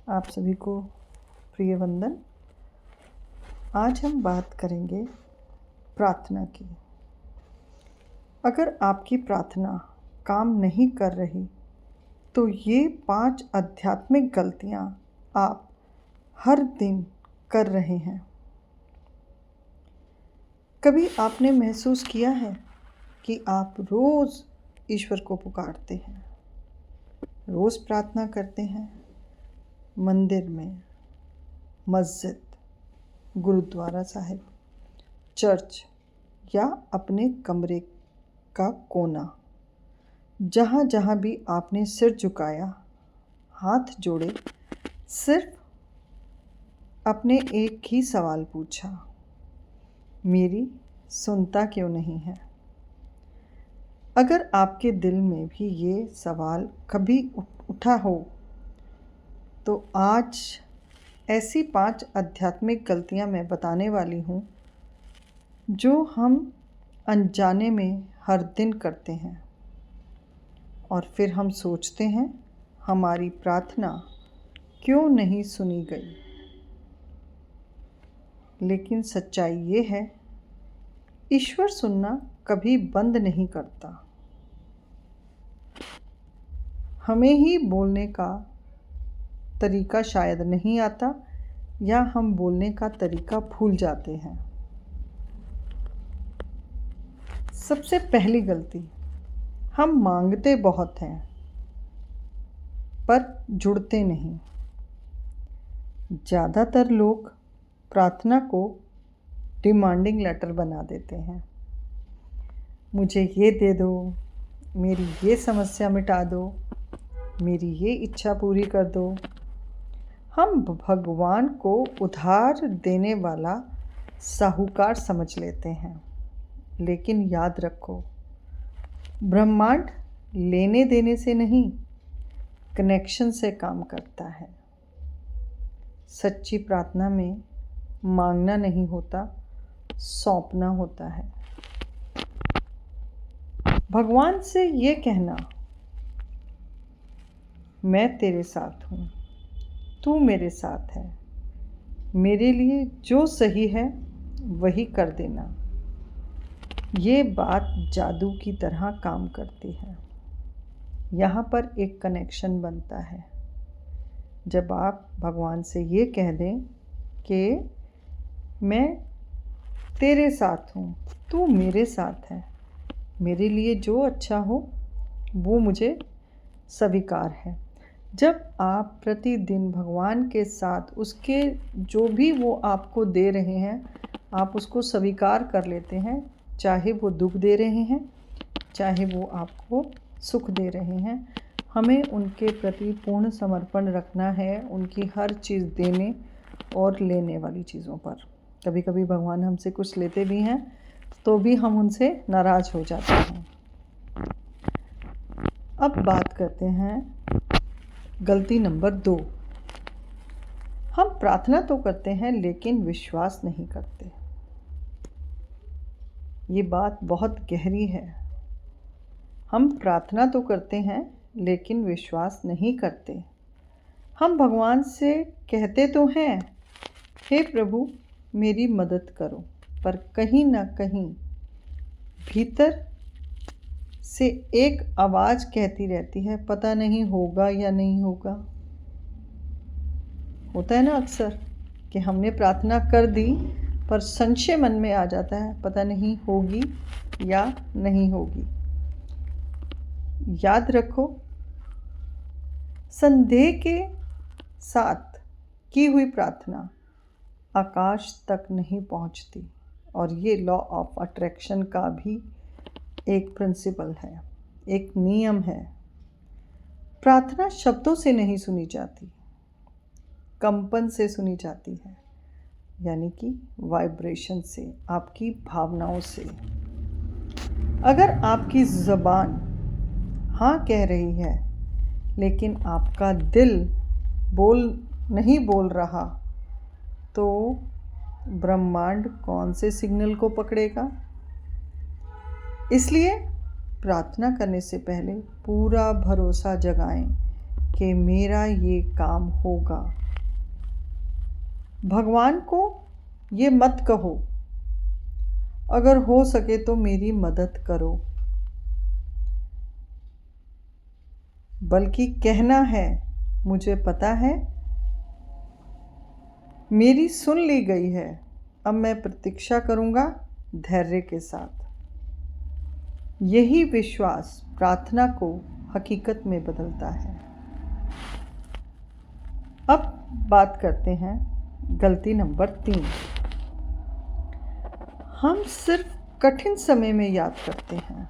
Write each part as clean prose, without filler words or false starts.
आप सभी को प्रिय वंदन। आज हम बात करेंगे प्रार्थना की। अगर आपकी प्रार्थना काम नहीं कर रही तो ये 5 आध्यात्मिक गलतियाँ आप हर दिन कर रहे हैं। कभी आपने महसूस किया है कि आप रोज़ ईश्वर को पुकारते हैं, रोज़ प्रार्थना करते हैं, मंदिर में, मस्जिद, गुरुद्वारा साहिब, चर्च या अपने कमरे का कोना, जहाँ जहाँ भी आपने सिर झुकाया, हाथ जोड़े, सिर्फ अपने एक ही सवाल पूछा, मेरी सुनता क्यों नहीं है? अगर आपके दिल में भी ये सवाल कभी उठा हो तो आज ऐसी 5 आध्यात्मिक गलतियाँ मैं बताने वाली हूँ जो हम अनजाने में हर दिन करते हैं और फिर हम सोचते हैं हमारी प्रार्थना क्यों नहीं सुनी गई। लेकिन सच्चाई ये है, ईश्वर सुनना कभी बंद नहीं करता। हमें ही बोलने का तरीका शायद नहीं आता या हम बोलने का तरीका भूल जाते हैं। सबसे पहली गलती, हम मांगते बहुत हैं पर जुड़ते नहीं। ज़्यादातर लोग प्रार्थना को डिमांडिंग लेटर बना देते हैं। मुझे ये दे दो, मेरी ये समस्या मिटा दो, मेरी ये इच्छा पूरी कर दो। हम भगवान को उधार देने वाला साहूकार समझ लेते हैं। लेकिन याद रखो, ब्रह्मांड लेने देने से नहीं, कनेक्शन से काम करता है। सच्ची प्रार्थना में मांगना नहीं होता, सौंपना होता है। भगवान से ये कहना, मैं तेरे साथ हूँ, तू मेरे साथ है, मेरे लिए जो सही है वही कर देना, ये बात जादू की तरह काम करती है। यहाँ पर एक कनेक्शन बनता है। जब आप भगवान से ये कह दें कि मैं तेरे साथ हूँ, तू मेरे साथ है, मेरे लिए जो अच्छा हो वो मुझे स्वीकार है। जब आप प्रतिदिन भगवान के साथ उसके जो भी वो आपको दे रहे हैं, आप उसको स्वीकार कर लेते हैं, चाहे वो दुख दे रहे हैं, चाहे वो आपको सुख दे रहे हैं। हमें उनके प्रति पूर्ण समर्पण रखना है, उनकी हर चीज़ देने और लेने वाली चीज़ों पर। कभी कभी भगवान हमसे कुछ लेते भी हैं तो भी हम उनसे नाराज़ हो जाते हैं। अब बात करते हैं गलती नंबर 2। हम प्रार्थना तो करते हैं लेकिन विश्वास नहीं करते। ये बात बहुत गहरी है। हम प्रार्थना तो करते हैं लेकिन विश्वास नहीं करते। हम भगवान से कहते तो हैं, हे प्रभु मेरी मदद करो, पर कहीं ना कहीं भीतर से एक आवाज़ कहती रहती है, पता नहीं होगा या नहीं होगा। होता है ना अक्सर कि हमने प्रार्थना कर दी पर संशय मन में आ जाता है, पता नहीं होगी या नहीं होगी। याद रखो, संदेह के साथ की हुई प्रार्थना आकाश तक नहीं पहुंचती। और ये लॉ ऑफ अट्रैक्शन का भी एक प्रिंसिपल है, एक नियम है। प्रार्थना शब्दों से नहीं सुनी जाती, कंपन से सुनी जाती है, यानी कि वाइब्रेशन से, आपकी भावनाओं से। अगर आपकी ज़बान हाँ कह रही है लेकिन आपका दिल नहीं बोल रहा, तो ब्रह्मांड कौन से सिग्नल को पकड़ेगा? इसलिए प्रार्थना करने से पहले पूरा भरोसा जगाएं कि मेरा ये काम होगा। भगवान को ये मत कहो, अगर हो सके तो मेरी मदद करो, बल्कि कहना है, मुझे पता है मेरी सुन ली गई है, अब मैं प्रतीक्षा करूँगा धैर्य के साथ। यही विश्वास प्रार्थना को हकीकत में बदलता है। अब बात करते हैं गलती नंबर 3। हम सिर्फ कठिन समय में याद करते हैं।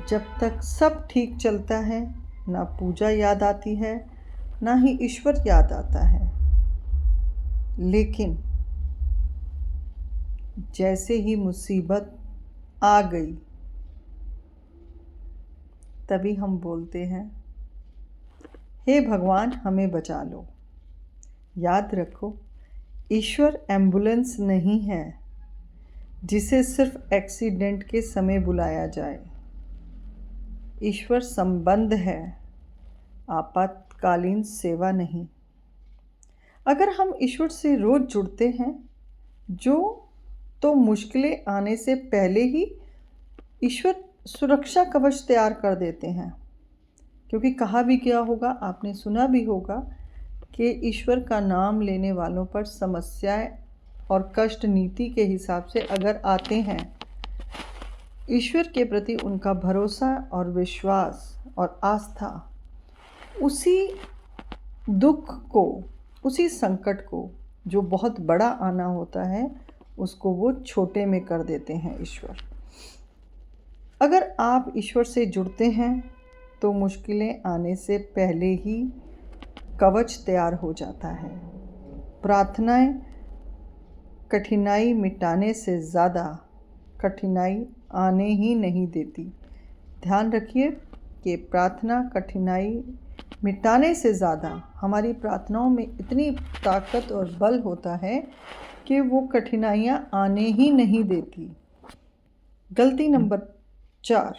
जब तक सब ठीक चलता है, ना पूजा याद आती है, ना ही ईश्वर याद आता है। लेकिन जैसे ही मुसीबत आ गई, तभी हम बोलते हैं, हे भगवान हमें बचा लो। याद रखो, ईश्वर एम्बुलेंस नहीं है जिसे सिर्फ एक्सीडेंट के समय बुलाया जाए। ईश्वर संबंध है, आपातकालीन सेवा नहीं। अगर हम ईश्वर से रोज जुड़ते हैं तो मुश्किलें आने से पहले ही ईश्वर सुरक्षा कवच तैयार कर देते हैं। क्योंकि कहा भी क्या होगा, आपने सुना भी होगा कि ईश्वर का नाम लेने वालों पर समस्याएं और कष्ट नीति के हिसाब से अगर आते हैं, ईश्वर के प्रति उनका भरोसा और विश्वास और आस्था उसी दुख को, उसी संकट को जो बहुत बड़ा आना होता है, उसको वो छोटे में कर देते हैं ईश्वर। अगर आप ईश्वर से जुड़ते हैं तो मुश्किलें आने से पहले ही कवच तैयार हो जाता है। प्रार्थनाएं कठिनाई मिटाने से ज़्यादा कठिनाई आने ही नहीं देती। ध्यान रखिए कि प्रार्थना कठिनाई मिटाने से ज़्यादा, हमारी प्रार्थनाओं में इतनी ताकत और बल होता है कि वो कठिनाइयाँ आने ही नहीं देती। गलती नंबर 4,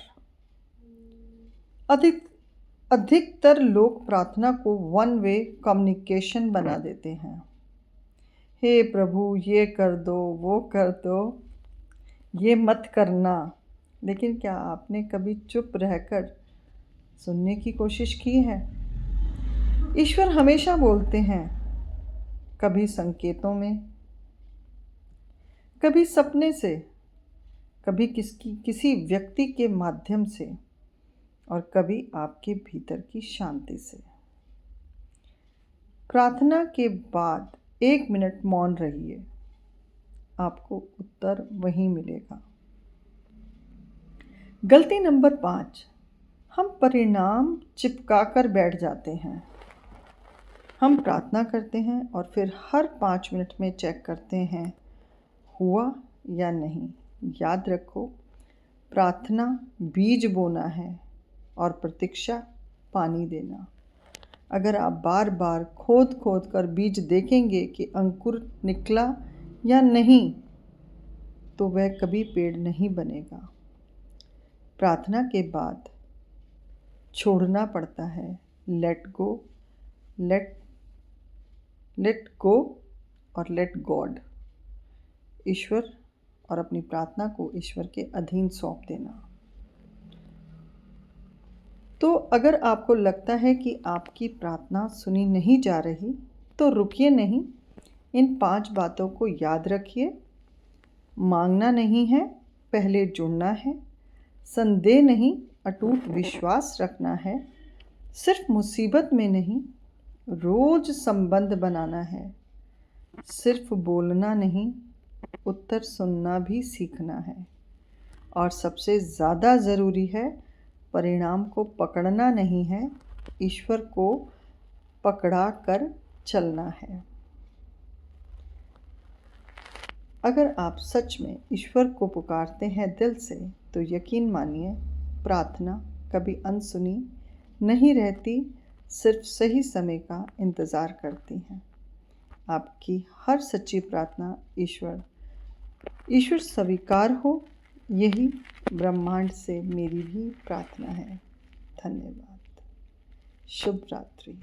अधिकतर लोग प्रार्थना को वन वे कम्युनिकेशन बना देते हैं। हे प्रभु ये कर दो, वो कर दो, ये मत करना। लेकिन क्या आपने कभी चुप रहकर सुनने की कोशिश की है? ईश्वर हमेशा बोलते हैं, कभी संकेतों में, कभी सपने से, कभी किसी व्यक्ति के माध्यम से, और कभी आपके भीतर की शांति से। प्रार्थना के बाद 1 मिनट मौन रहिए, आपको उत्तर वहीं मिलेगा। गलती नंबर 5, हम परिणाम चिपका कर बैठ जाते हैं। हम प्रार्थना करते हैं और फिर हर 5 मिनट में चेक करते हैं, हुआ या नहीं। याद रखो, प्रार्थना बीज बोना है और प्रतीक्षा पानी देना। अगर आप बार बार खोद कर बीज देखेंगे कि अंकुर निकला या नहीं, तो वह कभी पेड़ नहीं बनेगा। प्रार्थना के बाद छोड़ना पड़ता है, लेट गो और लेट गॉड। ईश्वर और अपनी प्रार्थना को ईश्वर के अधीन सौंप देना। तो अगर आपको लगता है कि आपकी प्रार्थना सुनी नहीं जा रही, तो रुकिए नहीं, इन 5 बातों को याद रखिए। मांगना नहीं है, पहले जुड़ना है। संदेह नहीं, अटूट विश्वास रखना है। सिर्फ मुसीबत में नहीं, रोज संबंध बनाना है। सिर्फ बोलना नहीं, उत्तर सुनना भी सीखना है। और सबसे ज़्यादा ज़रूरी है, परिणाम को पकड़ना नहीं है, ईश्वर को पकड़ा कर चलना है। अगर आप सच में ईश्वर को पुकारते हैं दिल से, तो यकीन मानिए, प्रार्थना कभी अनसुनी नहीं रहती, सिर्फ सही समय का इंतज़ार करती हैं। आपकी हर सच्ची प्रार्थना ईश्वर स्वीकार हो, यही ब्रह्मांड से मेरी भी प्रार्थना है। धन्यवाद। शुभ रात्रि।